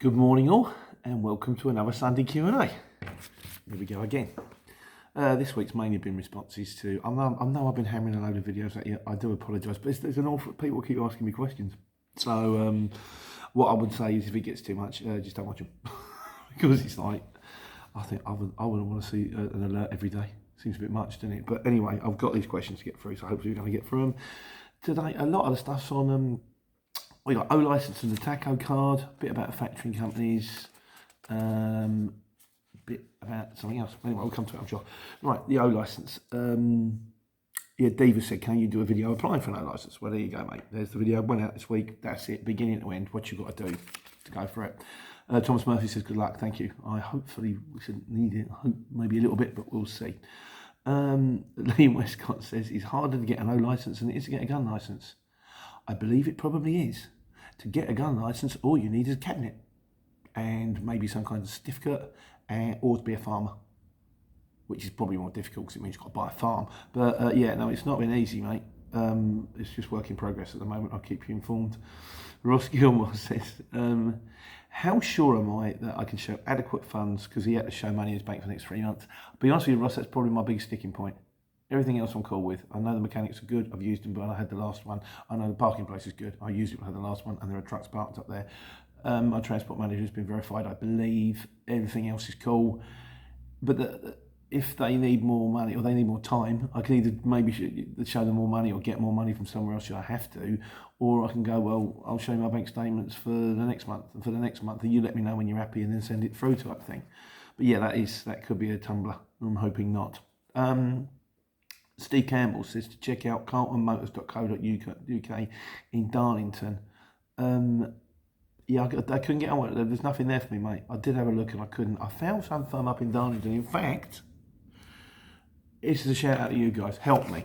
Good morning all, and welcome to another Sunday Q&A. Here we go again. This week's mainly been responses to, I know I've been hammering a load of videos at you, I do apologise, but there's an awful people keep asking me questions. So what I would say is if it gets too much, just don't watch them. Because it's like, I think I wouldn't want to see an alert every day. Seems a bit much, doesn't it? But anyway, I've got these questions to get through, so hopefully we're going to get through them. Today, a lot of the stuff's on, we got O license and the taco card, a bit about factoring companies, a bit about something else. Anyway, we'll come to it, I'm sure. Right, the O license. Yeah, Diva said, can you do a video applying for an O license? Well, there you go, mate. There's the video. Went out this week. That's it, beginning to end. What you got to do to go for it. Thomas Murphy says, good luck. Thank you. Hopefully we shouldn't need it. I hope maybe a little bit, but we'll see. Lee Westcott says, it's harder to get an O license than it is to get a gun license. I believe it probably is. To get a gun license, all you need is a cabinet and maybe some kind of certificate, or to be a farmer, which is probably more difficult because it means you've got to buy a farm. But yeah, no, it's not been easy, mate. It's just work in progress at the moment. I'll keep you informed. Ross Gilmore says, how sure am I that I can show adequate funds, because he had to show money in his bank for the next 3 months? I'll be honest with you, Ross, that's probably my biggest sticking point. Everything else I'm cool with. I know the mechanics are good. I've used them, but I had the last one. I know the parking place is good. I used it when I had the last one, and there are trucks parked up there. My transport manager has been verified, I believe. Everything else is cool. But if they need more money or they need more time, I can either maybe show them more money or get more money from somewhere else should I have to, or I can go, well, I'll show you my bank statements for the next month, and for the next month, and you let me know when you're happy and then send it through type thing. But yeah, that could be a tumbler. I'm hoping not. Steve Campbell says to check out carltonmotors.co.uk in Darlington. Yeah, I couldn't get on with it. There's nothing there for me, mate. I did have a look and I couldn't. I found some firm up in Darlington. In fact, this is a shout out to you guys. Help me.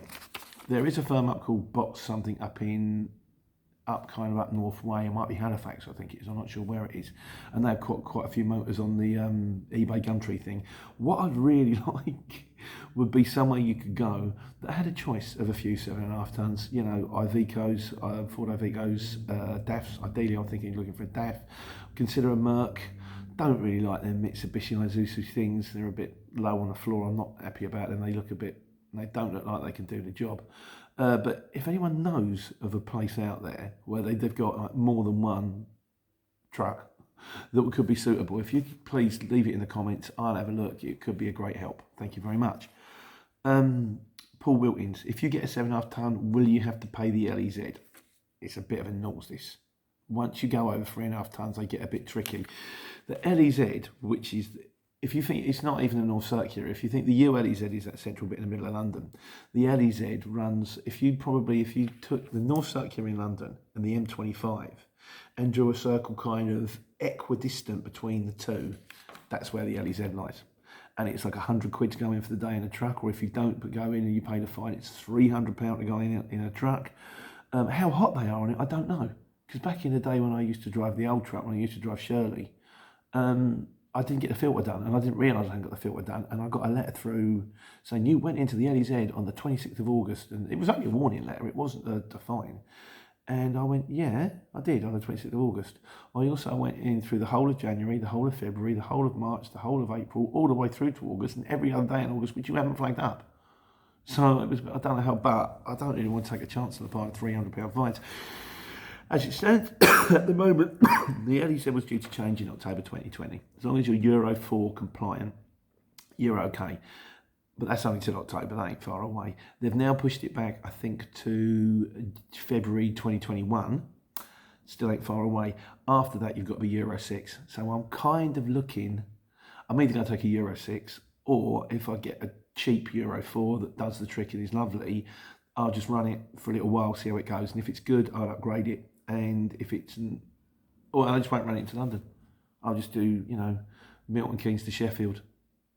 There is a firm up called Box something up North Way. It might be Halifax, I think it is. I'm not sure where it is. And they've got quite a few motors on the eBay Gumtree thing. What I'd really like would be somewhere you could go that had a choice of a few 7.5 tons. You know, Ivecos, Ford Ivecos, DAFs. Ideally, I'm thinking looking for a DAF. Consider a Merc. Don't really like them Mitsubishi Isuzu things. They're a bit low on the floor. I'm not happy about them. They don't look like they can do the job. But if anyone knows of a place out there where they've got like more than one truck that could be suitable, if you could please leave it in the comments, I'll have a look. It could be a great help. Thank you very much. Paul Wilkins, if you get a 7.5 ton, will you have to pay the LEZ? It's a bit of a nose, this. Once you go over 3.5 tons, they get a bit tricky. The LEZ, which is, if you think it's not even a North Circular, if you think the ULEZ is that central bit in the middle of London, the LEZ runs, if you took the North Circular in London and the M25 and drew a circle kind of equidistant between the two, that's where the LEZ lies. And it's like £100 to go in for the day in a truck, or if you don't but go in and you pay the fine, it's £300 to go in a truck. How hot they are on it, I don't know. Because back in the day when I used to drive the old truck, when I used to drive Shirley, I didn't get the filter done, and I didn't realise I hadn't got the filter done, and I got a letter through saying you went into the LEZ on the 26th of August, and it was only a warning letter, it wasn't a fine. And I went, yeah, I did on the 26th of August. I also went in through the whole of January, the whole of February, the whole of March, the whole of April, all the way through to August, and every other day in August, which you haven't flagged up. So it was, I don't know how, but I don't really want to take a chance on the part of £300 fines. As it stands, at the moment, the LEZ was due to change in October 2020. As long as you're Euro 4 compliant, you're okay. But that's only till October, that ain't far away. They've now pushed it back, I think, to February 2021. Still ain't far away. After that, you've got to be Euro 6. So I'm kind of looking, I'm either going to take a Euro 6, or if I get a cheap Euro 4 that does the trick and is lovely, I'll just run it for a little while, see how it goes. And if it's good, I'll upgrade it. And if it's, or I just won't run it into London. I'll just do, you know, Milton Keynes to Sheffield.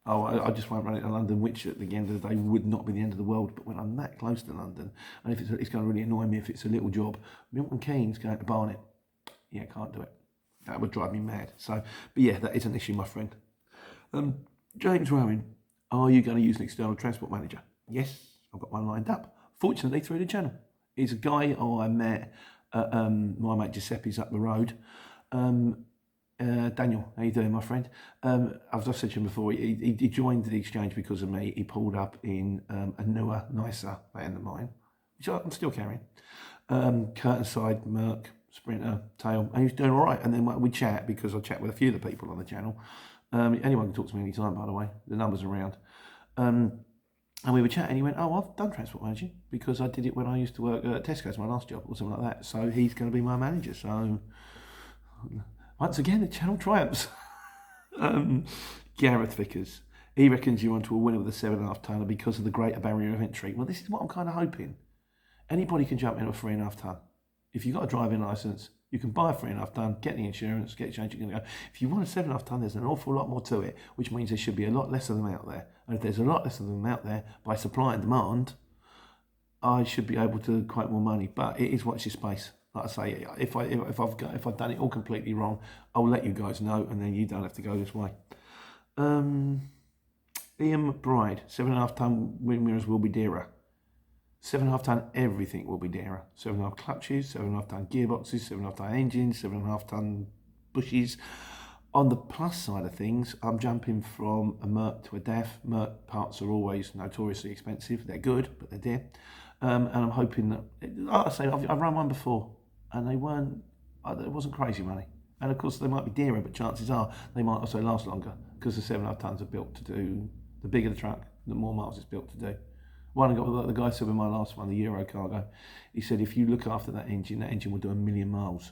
I just won't run it to London, which at the end of the day would not be the end of the world. But when I'm that close to London, and if it's going to really annoy me if it's a little job, Milton Keynes going to Barnet, yeah, can't do it. That would drive me mad. So, but yeah, that is an issue, my friend. James Rowan, are you going to use an external transport manager? Yes, I've got one lined up. Fortunately, through the channel. He's a guy I met at my mate Giuseppe's up the road. Daniel, how you doing, my friend? As I've said to him before, he joined the exchange because of me. He pulled up in a newer, nicer van of mine, which I'm still carrying. Curtain side, Merc, Sprinter, Tail, and he was doing all right. And then we chat, because I chat with a few of the people on the channel. Anyone can talk to me anytime, by the way. The number's around. And we were chatting, he went, oh, I've done transport managing because I did it when I used to work at Tesco's, my last job, or something like that. So he's going to be my manager. So once again, the channel triumphs. Gareth Vickers, he reckons you're onto a winner with a 7.5 tonner because of the greater barrier of entry. Well, this is what I'm kind of hoping. Anybody can jump into a 3.5 tonne. If you've got a driving licence, you can buy a 3.5 tonne, get the insurance, get change, you're going to go. If you want a 7.5 tonne, there's an awful lot more to it, which means there should be a lot less of them out there. And if there's a lot less of them out there, by supply and demand, I should be able to quote more money. But it is watch your space. Like I say, if I've done it all completely wrong, I'll let you guys know, and then you don't have to go this way. Ian McBride, 7.5 tonne wing mirrors will be dearer. 7.5 tonne everything will be dearer. 7.5 clutches, 7.5 tonne gearboxes, 7.5 tonne engines, 7.5 tonne bushes. On the plus side of things, I'm jumping from a Merc to a DAF. Merc parts are always notoriously expensive. They're good, but they're dear. And I'm hoping that, like I say, I've run one before, and it wasn't crazy money. And of course, they might be dearer, but chances are they might also last longer because the 7.5 tonnes are built to do, the bigger the truck, the more miles it's built to do. One I got with the guy said with my last one, the Euro Cargo, he said if you look after that engine will do 1 million miles.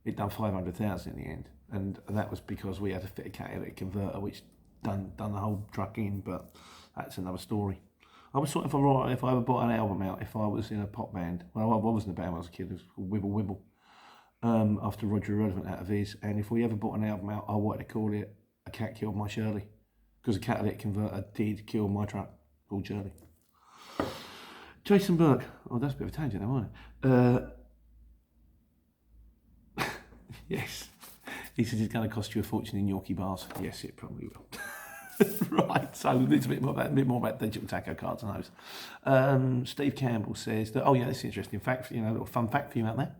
It done 500,000 in the end, and that was because we had to fit a catalytic converter, which done the whole truck in. But that's another story. I was sort of alright if I ever bought an album out. If I was in a pop band, well, I wasn't a band when I was a kid. It was called Wibble Wibble. After Roger Irrelevant out of his, and if we ever bought an album out, I wanted to call it "A Cat Killed My Shirley," because a catalytic converter did kill my truck called Shirley. Jason Burke. Oh, that's a bit of a tangent, isn't it? Yes. He says it's going to cost you a fortune in Yorkie bars. Yes, it probably will. Right, so it's a bit more about digital taco cards and those. Steve Campbell says that, oh yeah, this is interesting fact, a little fun fact for you out there.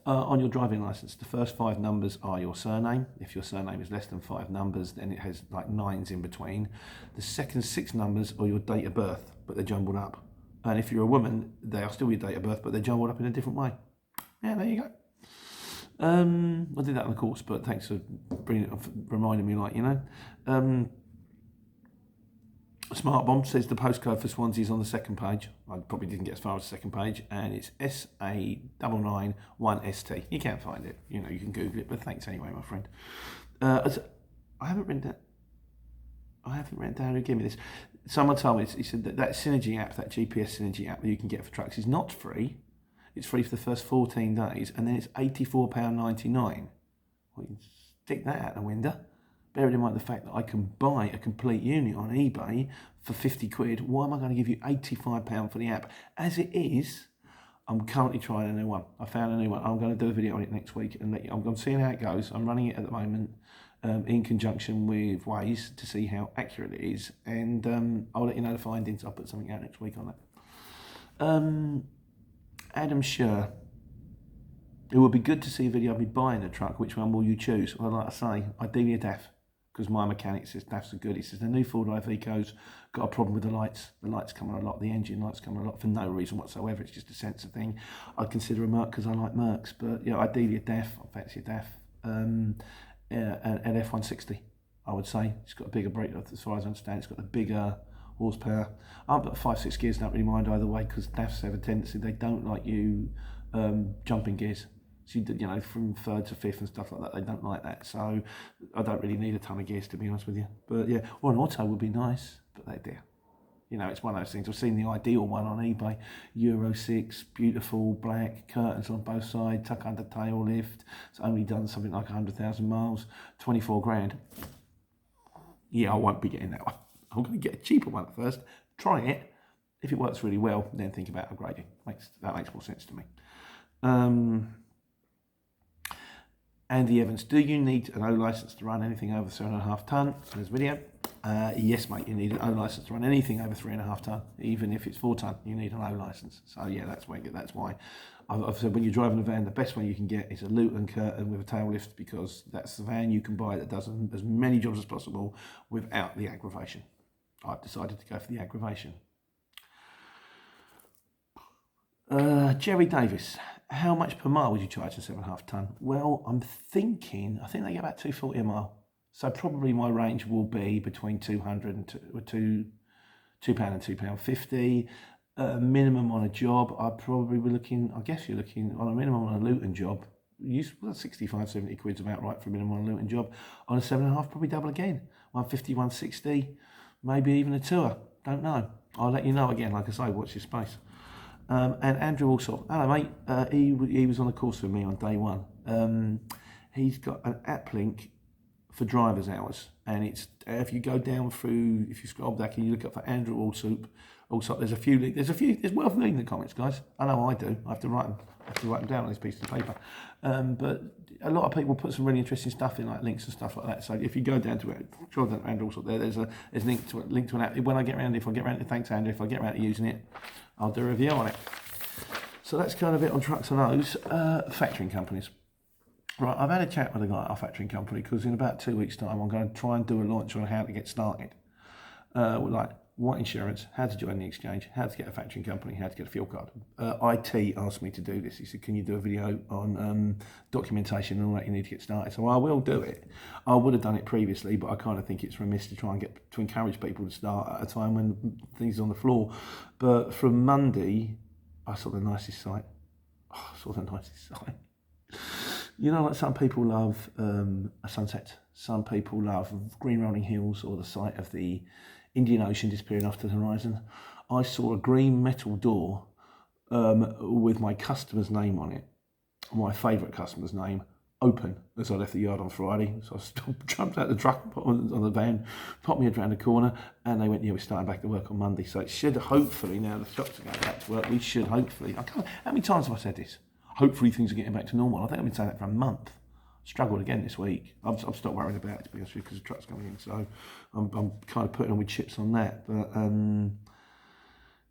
On your driving licence, the first 5 numbers are your surname. If your surname is less than 5 numbers, then it has like 9s in between. The second 6 numbers are your date of birth, but they're jumbled up. And if you're a woman, they are still your date of birth, but they're jumbled up in a different way. Yeah, there you go. I did that on the course, but thanks for reminding me, Smart Bomb says the postcode for Swansea is on the second page. I probably didn't get as far as the second page, and it's SA991ST. You can't find it. You can Google it, but thanks anyway, my friend. I haven't written down who gave me this. Someone told me, he said that Synergy app, that GPS Synergy app that you can get for trucks is not free. It's free for the first 14 days, and then it's £84.99. Well, you can stick that out the window. Bearing in mind the fact that I can buy a complete unit on eBay for 50 quid, why am I going to give you £85 for the app? As it is, I'm currently trying a new one. I found a new one. I'm going to do a video on it next week and I'm seeing how it goes. I'm running it at the moment in conjunction with Waze to see how accurate it is, and I'll let you know the findings. I'll put something out next week on that. Adam Scher. It would be good to see a video of me buying a truck. Which one will you choose? Well, like I say, ideally a DAF, because my mechanic says DAFs are good. He says the new Ford Iveco's got a problem with the lights. The lights come on a lot, the engine lights come on a lot for no reason whatsoever. It's just a sensor thing. I'd consider a Merc because I like Mercs, but ideally a DAF. I fancy a DAF. An F-160, I would say. It's got a bigger brake, as far as I understand. It's got the bigger horsepower. But 5-6 gears, don't really mind either way, because DAFs have a tendency, they don't like you jumping gears. So from 3rd to 5th and stuff like that, they don't like that. So I don't really need a ton of gears, to be honest with you. But yeah, well, an auto would be nice, but they're dear. It's one of those things. I've seen the ideal one on eBay, Euro 6, beautiful, black, curtains on both sides, tuck under tail lift. It's only done something like 100,000 miles, 24 grand. Yeah, I won't be getting that one. I'm going to get a cheaper one at first, try it. If it works really well, then think about upgrading. That makes more sense to me. Andy Evans, do you need an O licence to run anything over 7.5 tonne? In this video, yes, mate, you need an O licence to run anything over 3.5 tonne, even if it's 4 tonne. You need an O licence. So yeah, that's why I've said when you're driving a van, the best one you can get is a Luton curtain with a tail lift, because that's the van you can buy that does as many jobs as possible without the aggravation. I've decided to go for the aggravation. Jerry Davis, how much per mile would you charge a 7.5 tonne? Well, I think they get about 240 a mile. So probably my range will be between 200 and £2 and £2.50. Minimum on a job, I'd probably be looking, I guess you're looking on a minimum on a Luton job. 65, 70 quid's about right for a minimum on a Luton job. On a 7.5, probably double again. 150, 160, maybe even a tour. Don't know. I'll let you know again, like I say, watch your space. And Andrew also, hello mate, he was on a course with me on day one. He's got an app link for driver's hours, and it's if you go down through, if you scroll back and you look up for Andrew Allsoup, there's worth reading the comments, guys. I know I do. I have to write them down on this piece of paper. But a lot of people put some really interesting stuff in, like links and stuff like that. So if you go down to it, scroll down to Andrew Allsoup, there's a link to an app. When I get around, thanks Andrew, if I get around to using it, I'll do a review on it. So that's kind of it on trucks and those. Factoring companies. Right, I've had a chat with a guy at our factoring company, because in about 2 weeks' time I'm going to try and do a launch on how to get started. Like what insurance, how to join the exchange, how to get a factoring company, how to get a fuel card. IT asked me to do this. He said, can you do a video on documentation and all that you need to get started? So I will do it. I would have done it previously, but I kind of think it's remiss to try and encourage people to start at a time when things are on the floor. But from Monday, I saw the nicest site. You know, like some people love a sunset. Some people love green rolling hills or the sight of the Indian Ocean disappearing off to the horizon. I saw a green metal door with my customer's name on it, my favourite customer's name, open, as I left the yard on Friday. So I jumped out the truck, put on the van, popped my head around the corner, and they went, yeah, we're starting back to work on Monday. So it should hopefully, now the shops are going back to work, we should hopefully, how many times have I said this? Hopefully things are getting back to normal. I think I've been saying that for a month. Struggled again this week. I've stopped worrying about it, to be honest with you, because the truck's coming in. So I'm kind of putting on with chips on that. But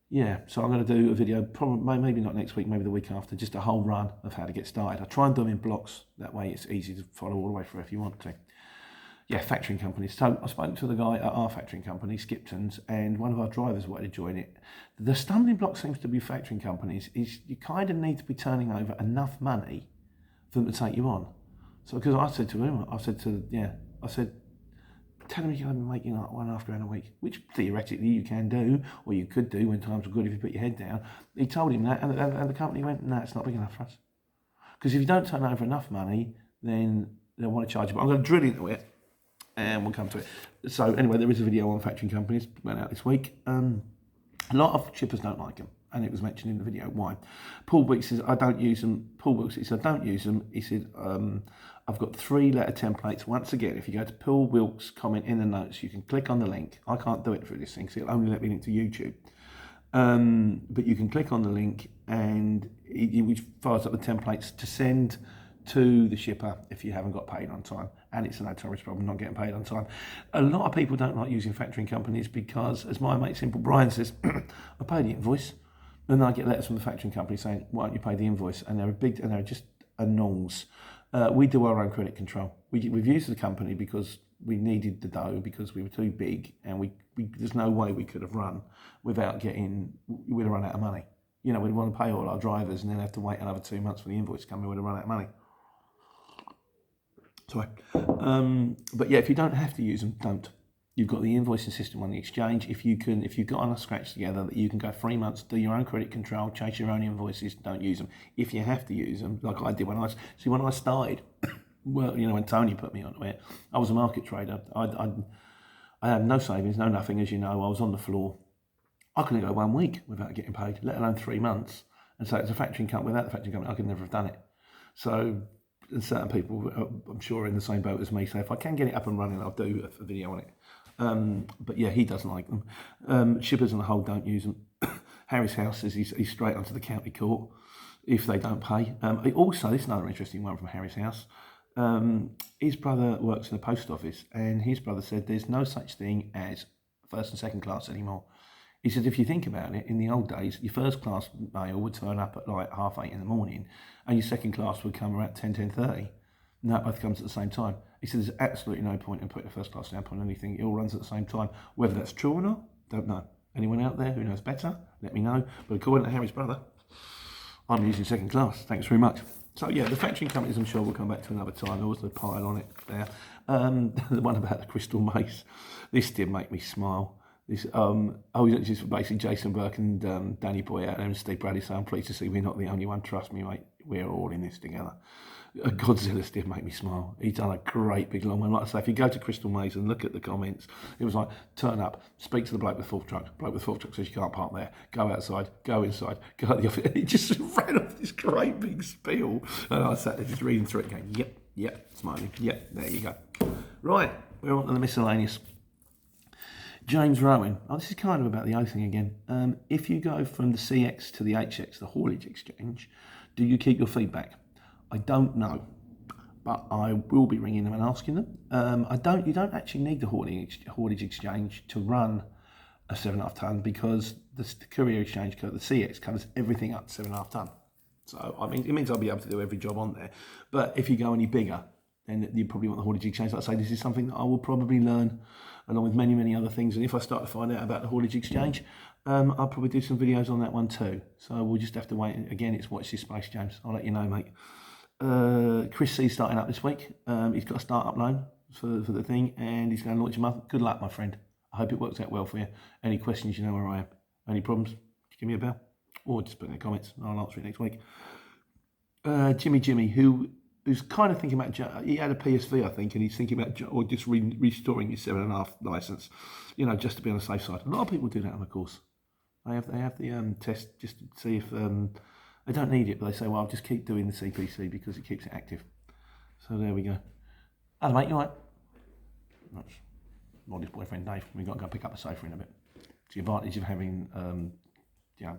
yeah, so I'm going to do a video, probably maybe not next week, maybe the week after, just a whole run of how to get started. I try and do them in blocks. That way it's easy to follow all the way through if you want to. Yeah, factoring companies. So I spoke to the guy at our factoring company, Skipton's, and one of our drivers wanted to join it. The stumbling block seems to be factoring companies is you kind of need to be turning over enough money for them to take you on. So because I said to him, tell him you're going to be making like £1.5 grand a week, which theoretically you can do, or you could do when times are good if you put your head down. He told him that, and the company went, no, it's not big enough for us. Because if you don't turn over enough money, then they'll want to charge you. But I'm going to drill into it, and we'll come to it. So anyway, there is a video on factoring companies, went out this week. A lot of shippers don't like them, and it was mentioned in the video why. Paul Weeks says, I don't use them. Paul Wilkes says, I don't use them. He said, I've got 3-letter templates. Once again, if you go to Paul Wilkes' comment in the notes, you can click on the link. I can't do it through this thing, so it'll only let me link to YouTube. But you can click on the link, and it fires up the templates to send to the shipper if you haven't got paid on time. And it's a notorious problem not getting paid on time. A lot of people don't like using factoring companies because, as my mate Simple Brian says, I pay the invoice, and then I get letters from the factoring company saying, why don't you pay the invoice? And they're just annoyings. We do our own credit control. We've used the company because we needed the dough, because we were too big, and there's no way we could have run we'd have run out of money. You know, we'd want to pay all our drivers and then have to wait another 2 months for the invoice to come in, we'd have run out of money. Sorry. But yeah, if you don't have to use them, don't. You've got the invoicing system on the exchange. If you've got enough scratch together that you can go 3 months, do your own credit control, chase your own invoices, don't use them. If you have to use them, like I did when I started, well, you know, when Tony put me onto it, I was a market trader. I had no savings, no nothing, as you know. I was on the floor. I couldn't go 1 week without getting paid, let alone 3 months. And so it's a factoring company. Without the factoring company, I could never have done it. So, and certain people, I'm sure, are in the same boat as me. So if I can get it up and running, I'll do a video on it. But yeah, he doesn't like them. Shippers on the whole don't use them. Harry's House says he's straight onto the county court if they don't pay. Also, this is another interesting one from Harry's House. His brother works in the post office, and his brother said there's no such thing as first and second class anymore. He said, if you think about it, in the old days, your first class mail would turn up at like 8:30 in the morning, and your second class would come around 10:30. No, it both comes at the same time. He said, there's absolutely no point in putting a first class stamp on anything. It all runs at the same time. Whether that's true or not, don't know. Anyone out there who knows better, let me know. But according to Harry's brother, I'm using second class. Thanks very much. So yeah, the factoring companies, I'm sure we'll come back to another time. There was a pile on it there. The one about the crystal mace. This did make me smile. This, just basically Jason Burke and Danny Boy out there and Steve Bradley saying, I'm pleased to see we're not the only one. Trust me, mate, we're all in this together. Godzilla's did make me smile. He's done a great big long one. Like I say, if you go to Crystal Maze and look at the comments, it was like, turn up, speak to the bloke with fork truck. Bloke with fork truck says you can't park there. Go outside, go inside, go at the office. He just ran off this great big spiel. And I sat there just reading through it going, yep, smiling. Yep, there you go. Right, we're on to the miscellaneous. James Rowan. Oh, this is kind of about the O thing again. If you go from the CX to the HX, the haulage exchange, do you keep your feedback? I don't know, but I will be ringing them and asking them. You don't actually need the haulage exchange to run a 7.5 tonne because the courier exchange, the CX, covers everything up to 7.5 tonne. So, I mean, it means I'll be able to do every job on there. But if you go any bigger, then you probably want the haulage exchange. Like I say, this is something that I will probably learn along with many, many other things. And if I start to find out about the haulage exchange, I'll probably do some videos on that one too. So we'll just have to wait. Again, it's watch this space, James. I'll let you know, mate. Chris C's starting up this week. He's got a start-up loan for the thing, and he's going to launch a month. Good luck, my friend. I hope it works out well for you. Any questions, you know where I am. Any problems, give me a bell, or just put in the comments, and I'll answer it next week. Jimmy, who's kind of thinking about, he had a PSV, I think, and he's thinking about or just restoring his 7.5 license, just to be on the safe side. A lot of people do that on the course. They have the test just to see if they don't need it, but they say, well, I'll just keep doing the CPC because it keeps it active. So there we go. Hello, mate, you all right? That's Molly's boyfriend, Dave. We've got to go pick up the sofa in a bit. It's the advantage of having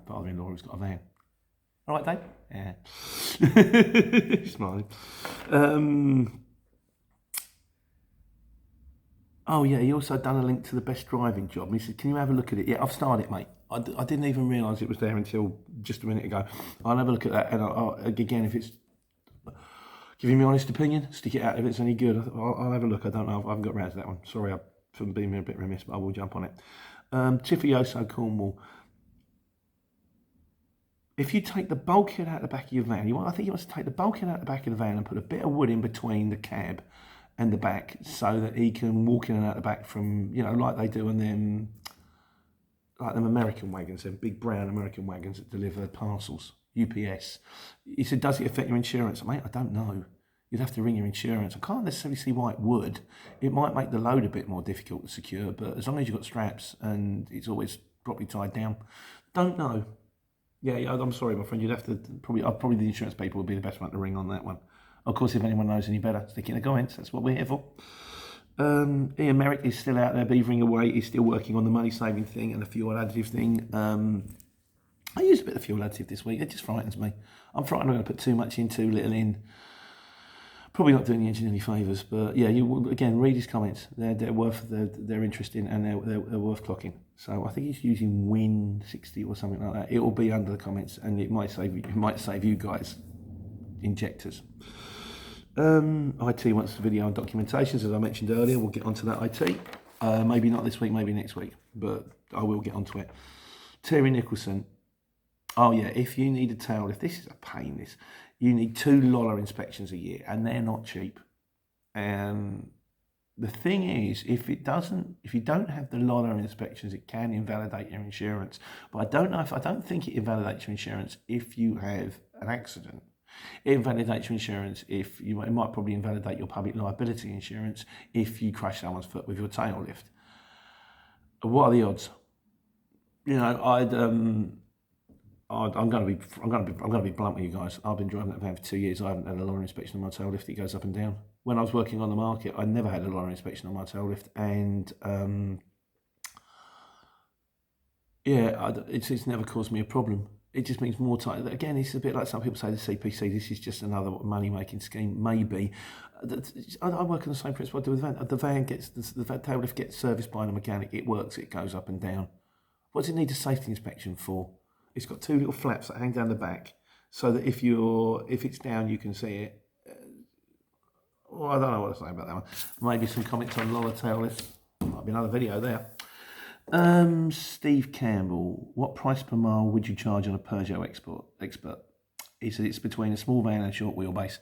father-in-law who's got a van. All right, Dave? Yeah. Smiling. Oh, yeah, he also done a link to the best driving job. He said, can you have a look at it? Yeah, I've started it, mate. I didn't even realise it was there until just a minute ago. I'll have a look at that. And again, if it's giving me honest opinion, stick it out. If it's any good, I'll have a look. I don't know. I haven't got around to that one. Sorry for being a bit remiss, but I will jump on it. Tiffioso Cornwall. If you take the bulkhead out the back of your van, I think you want to take the bulkhead out the back of the van and put a bit of wood in between the cab and the back so that he can walk in and out the back from, like they do on them, like them American wagons, them big brown American wagons that deliver parcels, UPS. He said, does it affect your insurance? Mate, I don't know. You'd have to ring your insurance. I can't necessarily see why it would. It might make the load a bit more difficult to secure, but as long as you've got straps and it's always properly tied down, don't know. Yeah, I'm sorry, my friend. You'd have to probably the insurance people would be the best one to ring on that one. Of course, if anyone knows any better, stick it in the comments. That's what we're here for. Ian Merrick is still out there beavering away. He's still working on the money saving thing and the fuel additive thing. I used a bit of fuel additive this week. It just frightens me. I'm frightened I'm going to put too much in, too little in. Probably not doing the engine any favours, but yeah, again, read his comments. They're interesting and they're worth clocking. So I think he's using Win 60 or something like that. It will be under the comments, and it might save you guys injectors. IT wants a video on documentations, as I mentioned earlier. We'll get onto that. IT, maybe not this week, maybe next week, but I will get onto it. Terry Nicholson. Oh yeah, if you need a tail lift, this is a pain. You need 2 Lola inspections a year, and they're not cheap. The thing is, if you don't have the Lola inspections, it can invalidate your insurance. But I don't think it invalidates your insurance if you have an accident. It invalidates your insurance it might probably invalidate your public liability insurance if you crash someone's foot with your tail lift. What are the odds? I'm going to be blunt with you guys. I've been driving that van for 2 years. I haven't had a Lola inspection on my tail lift. It goes up and down. When I was working on the market, I never had a Lola inspection on my tail lift, and it's never caused me a problem. It just means more time. Again, it's a bit like some people say the CPC. This is just another money-making scheme. Maybe I work on the same principle I do with the van. The tail lift gets serviced by the mechanic. It works. It goes up and down. What does it need a safety inspection for? It's got two little flaps that hang down the back, so that if it's down, you can see it. Well, I don't know what to say about that one. Maybe some comments on Lolatail. This might be another video there. Steve Campbell, what price per mile would you charge on a Peugeot Expert? He said it's between a small van and a short wheelbase.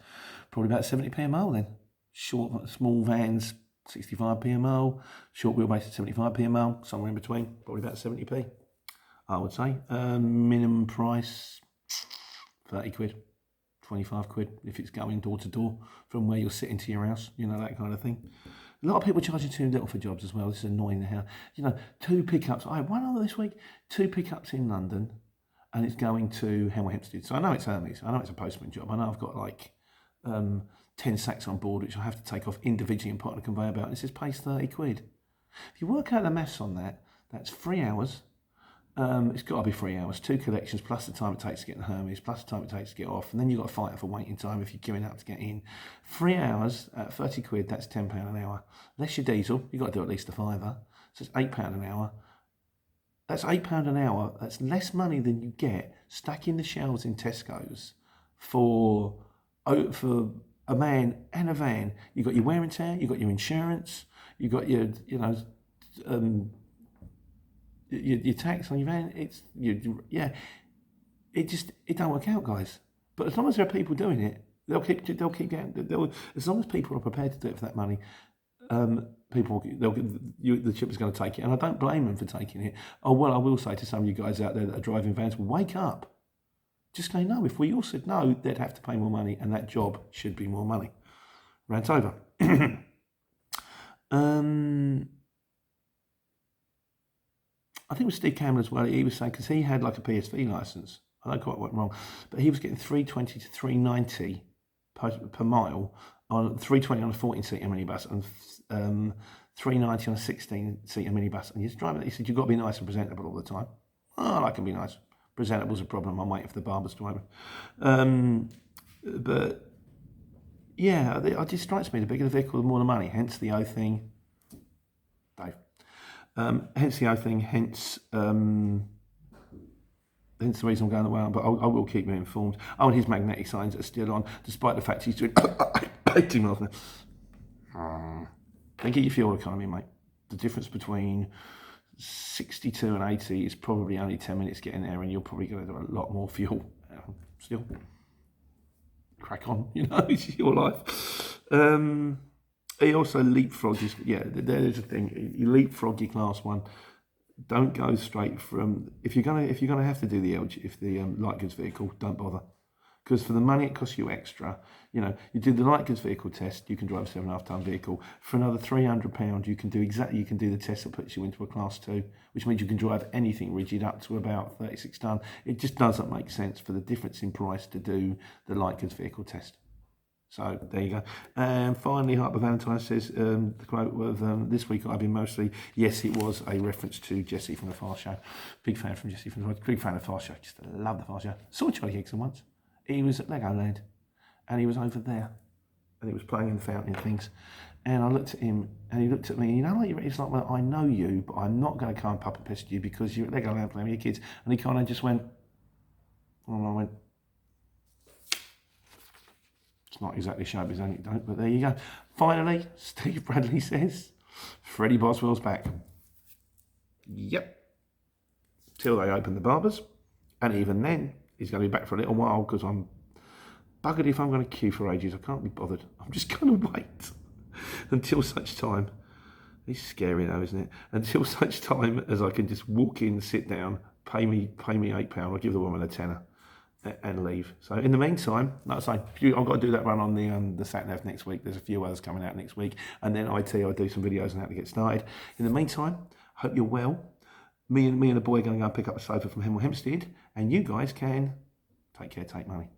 Probably about 70p a mile then. Small vans, 65p a mile. Short wheelbase, 75p a mile. Somewhere in between, probably about 70p, I would say. Minimum price, 30 quid. 25 quid if it's going door to door from where you're sitting to your house, you know, that kind of thing. A lot of people charging too little for jobs as well. This is annoying. How, you know, 2 pickups. I had one other this week, 2 pickups in London, and it's going to Hemel Hempstead. So I know it's Hermes. I know it's a postman job. I know I've got like 10 sacks on board, which I have to take off individually and put on a conveyor belt. And it says pays 30 quid. If you work out the maths on that, that's 3 hours. It's got to be 3 hours, 2 collections, plus the time it takes to get in Hermes, plus the time it takes to get off, and then you've got to fight for waiting time if you're queuing up to get in. 3 hours at 30 quid, that's £10 an hour. Less your diesel, you've got to do at least a fiver, so it's £8 an hour. That's £8 an hour, that's less money than you get stacking the shelves in Tesco's for a man and a van. You've got your wear and tear, you've got your insurance, you've got your, you know, your tax on your van, it don't work out, guys. But as long as there are people doing it, they'll keep getting. As long as people are prepared to do it for that money, the chip is going to take it, and I don't blame them for taking it. Oh well, I will say to some of you guys out there that are driving vans, wake up. Just say no. If we all said no, they'd have to pay more money, and that job should be more money. Rant over. I think with Steve Cameron as well, he was saying, because he had like a PSV licence, I don't quite what went wrong, but he was getting 320 to 390 per mile on 320 on a 14-seater minibus and 390 on a 16-seater minibus. And he's driving it. He said, you've got to be nice and presentable all the time. Oh, I can be nice. Presentable's a problem. I'm waiting for the barbers to open. But yeah, it just strikes me, the bigger the vehicle, the more the money. Hence the O thing. Dave. Hence the O thing, hence the reason I'm going the way I'm, but I will keep you informed. Oh, and his magnetic signs are still on, despite the fact he's doing 80 miles an hour. Think of your fuel economy, mate. The difference between 62 and 80 is probably only 10 minutes getting there, and you're probably going to do a lot more fuel. Still, crack on, you know, it's your life. He also leapfrogged his, there's a thing. You leapfrog your class one. Don't go straight from, if you're gonna have to do the light goods vehicle, don't bother. Because for the money it costs you extra, you know, you do the light goods vehicle test, you can drive a 7.5 ton vehicle. For another £300, you can do the test that puts you into a class 2, which means you can drive anything rigid up to about 36 ton. It just doesn't make sense for the difference in price to do the light goods vehicle test. So there you go. And finally, Harper Valentine says, the quote of this week I've been mostly, yes, it was a reference to Jesse from the Fast Show. Big fan from Jesse from the Big fan of the Fast Show. Just love the Fast Show. Saw Charlie Higson once. He was at Legoland and he was over there and he was playing in the fountain and things. And I looked at him and he looked at me, and you know, like, it's like, well, I know you, but I'm not going to come up and pester you because you're at Legoland playing with your kids. And he kind of just went, and I went, it's not exactly showbiz anecdote, but there you go. Finally, Steve Bradley says, Freddie Boswell's back. Yep. Till they open the barbers. And even then, he's going to be back for a little while because I'm buggered if I'm going to queue for ages. I can't be bothered. I'm just going to wait until such time. It's scary though, isn't it? Until such time as I can just walk in, sit down, pay me £8, I'll give the woman a tenner and leave. So in the meantime, like I say, I've got to do that run on the sat-nav next week. There's a few others coming out next week. And then I'll do some videos on how to get started. In the meantime, hope you're well. Me and the boy are going to go and pick up a sofa from Hemel Hempstead. And you guys can take care, take money.